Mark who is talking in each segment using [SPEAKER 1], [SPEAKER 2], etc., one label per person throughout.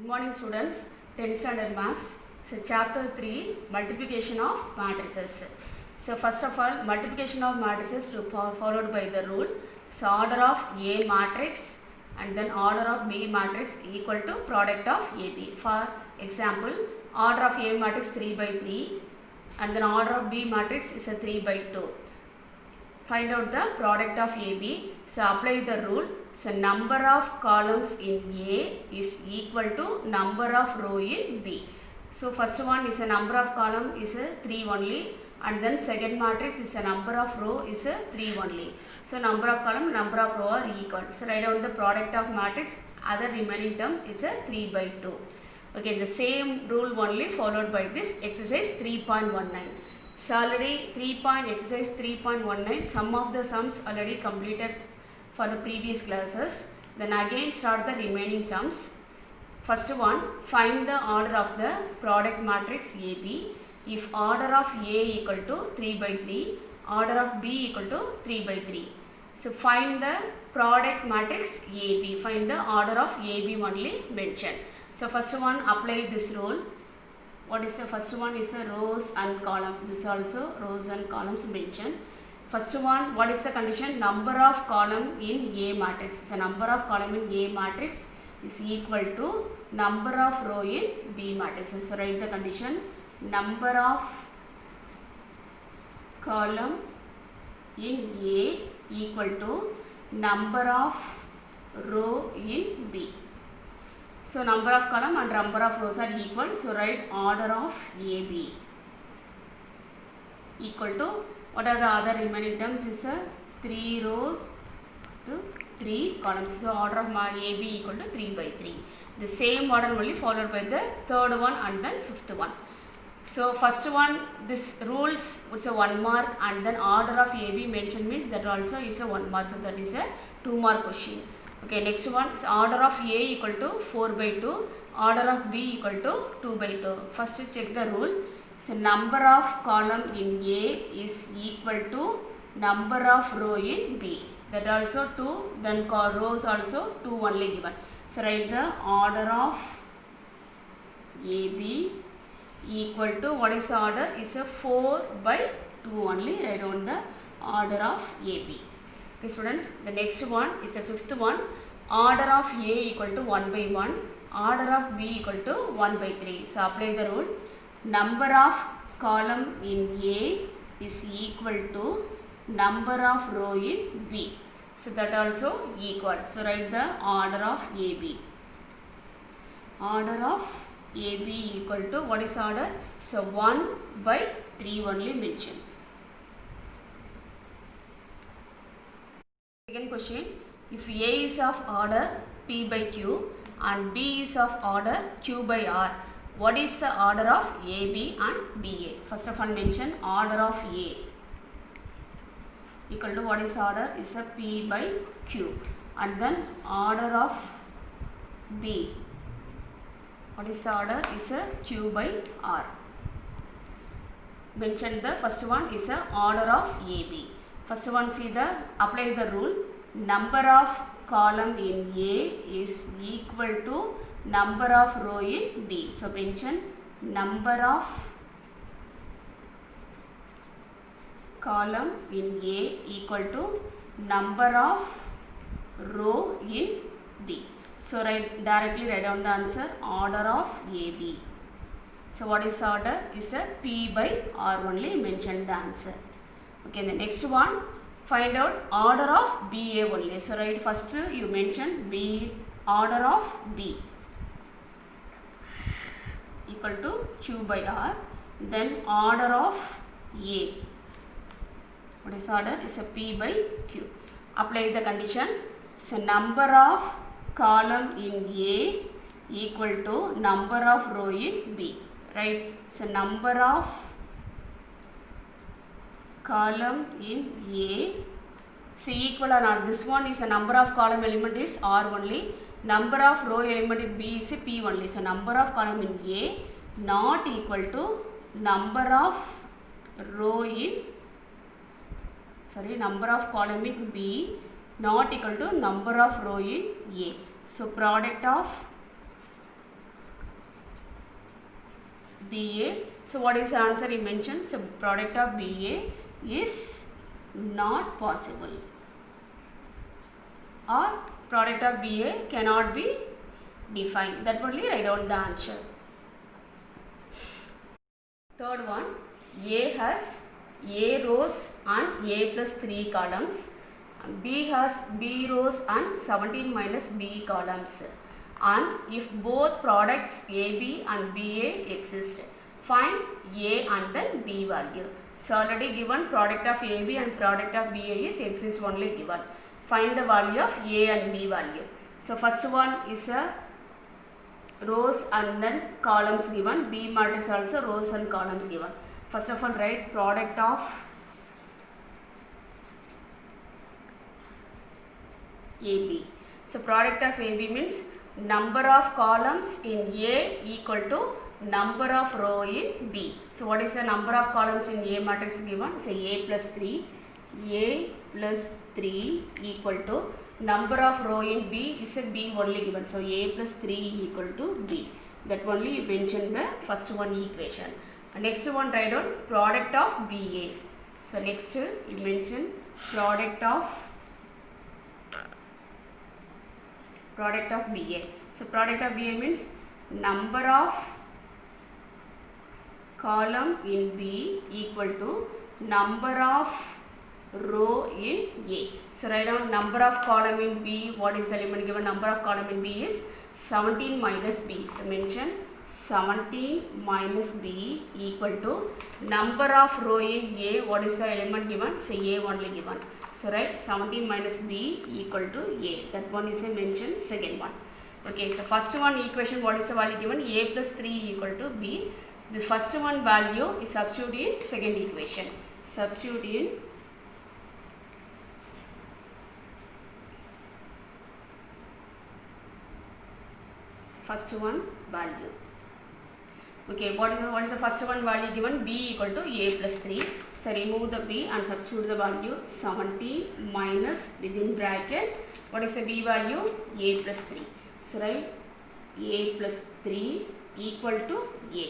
[SPEAKER 1] Good morning students, 10th standard maths. So chapter 3, multiplication of matrices. So first of all, multiplication of matrices followed by the rule. So order of A matrix and then order of B matrix equal to product of AB. For example, order of A matrix 3 by 3 and then order of B matrix is a 3 by 2. Find out the product of AB. So apply the rule. So number of columns in A is equal to number of row in B. So first one is a number of column is a 3 only, and then second matrix is a number of row is a 3 only. So number of column, number of row are equal. So write down the product of matrix, other remaining terms is a 3 by 2. Okay, the same rule only followed by this exercise 3.19. So already exercise 3.19, some of the sums already completed for the previous classes. Then again start the remaining sums. First one, find the order of the product matrix AB. If order of A equal to 3 by 3, order of B equal to 3 by 3. So find the product matrix AB. Find the order of AB only mentioned. So first one, apply this rule. What is the first one is a rows and columns. This also rows and columns mentioned. First one, what is the condition? Number of column in A matrix. So number of column in A matrix is equal to number of row in B matrix. So write the condition. Number of column in A equal to number of row in B. So number of column and number of rows are equal. So write order of AB equal to, what are the other remaining terms is a 3 rows to 3 columns. So order of AB equal to 3 by 3. The same order only followed by the third one and then fifth one. So first one, this rules, it's a 1 mark, and then order of AB mentioned means that also is a 1 mark. So that is a 2 mark question. Okay, next one is order of A equal to 4 by 2, order of B equal to 2 by 2. First check the rule. So number of column in A is equal to number of row in B. That also 2, then rows also 2 only given. So write the order of AB equal to, what is the order? Is a 4 by 2 only. Write down the order of AB. Okay students, the next one is a fifth one. Order of A equal to 1 by 1, order of B equal to 1 by 3. So apply the rule. Number of column in A is equal to number of row in B. So that also equal. So write the order of AB. Order of AB equal to, what is order? So 1 by 3 only mentioned. Second question, if A is of order P by Q and B is of order Q by R, what is the order of AB and BA? First of all mention order of A equal to, what is order? Is a P by Q, and then order of B, what is the order? Is a Q by R. Mention the first one is a order of AB. First one, see the, apply the rule. Number of column in A is equal to number of row in B. So mention number of column in A equal to number of row in B. So directly write down the answer, order of AB. So what is the order? Is a P by R only, mention the answer. Okay, the next one, find out order of BA only. So write first you mention B, order of B equal to Q by R, then order of A. What is the order? Is a P by Q. Apply the condition. So number of column in A equal to number of row in B. Right? So number of column in A, see equal or not, this one is a number of column element is R only, number of row element in B is P only. So number of column in A not equal to number of row in, number of column in B not equal to number of row in A. So product of BA. So what is the answer he mentioned? So product of BA is not possible, or product of BA cannot be defined. That only write down the answer. Third one, A has A rows and A plus 3 columns. B has B rows and 17 minus B columns. And if both products AB and BA exist, find A and then B value. So already given product of AB and product of BA is exists only given. Find the value of A and B value. So first one is a rows and then columns given. B matrix also rows and columns given. First of all write product of AB. So product of AB means number of columns in A equal to number of row in B. So what is the number of columns in A matrix given? Say A plus 3. A plus 3 equal to number of row in B is a B only given. So A plus 3 equal to B. That only you mention the first one equation. Next one write down product of BA. So next you mention product of BA. So product of BA means number of column in B equal to number of row in A. So write down number of column in B. What is the element given? Number of column in B is 17 minus B. So mention 17 minus B equal to number of row in A. What is the element given? Say A only given. So write 17 minus B equal to A. That one is a mention. Second one. Okay, so first one equation, what is the value given? A plus 3 equal to B. The first one value is substitute in second equation. Substitute in first one value. Okay, what is the first one value given? B equal to A plus 3. So remove the B and substitute the value 17 minus within bracket. What is the B value? A plus 3. So write A plus 3 equal to A.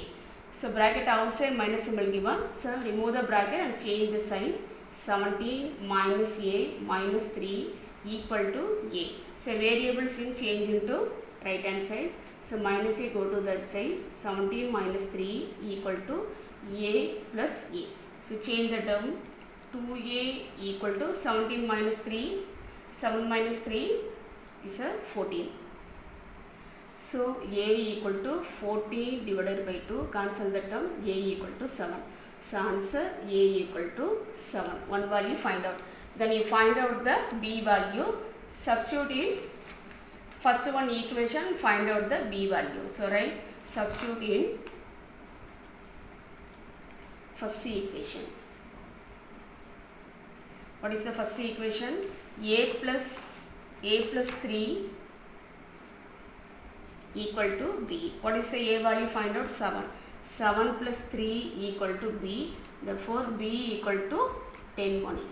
[SPEAKER 1] So bracket outside minus symbol given. So remove the bracket and change the sign. 17 minus A minus 3 equal to A. So variables in change into right hand side. So minus A go to that side. 17 minus 3 equal to A plus A. So change the term. 2A equal to 17 minus 3. 7 minus 3 is a 14. So A equal to 14 divided by 2. Cancel the term. A equal to 7. So answer A equal to 7. One value find out. Then you find out the B value. Substitute in first one equation. Find out the B value. So write substitute in first equation. What is the first equation? A plus 3 equal to B. What is the A value? Find out 7. 7 plus 3 equal to B. Therefore B equal to 10 only.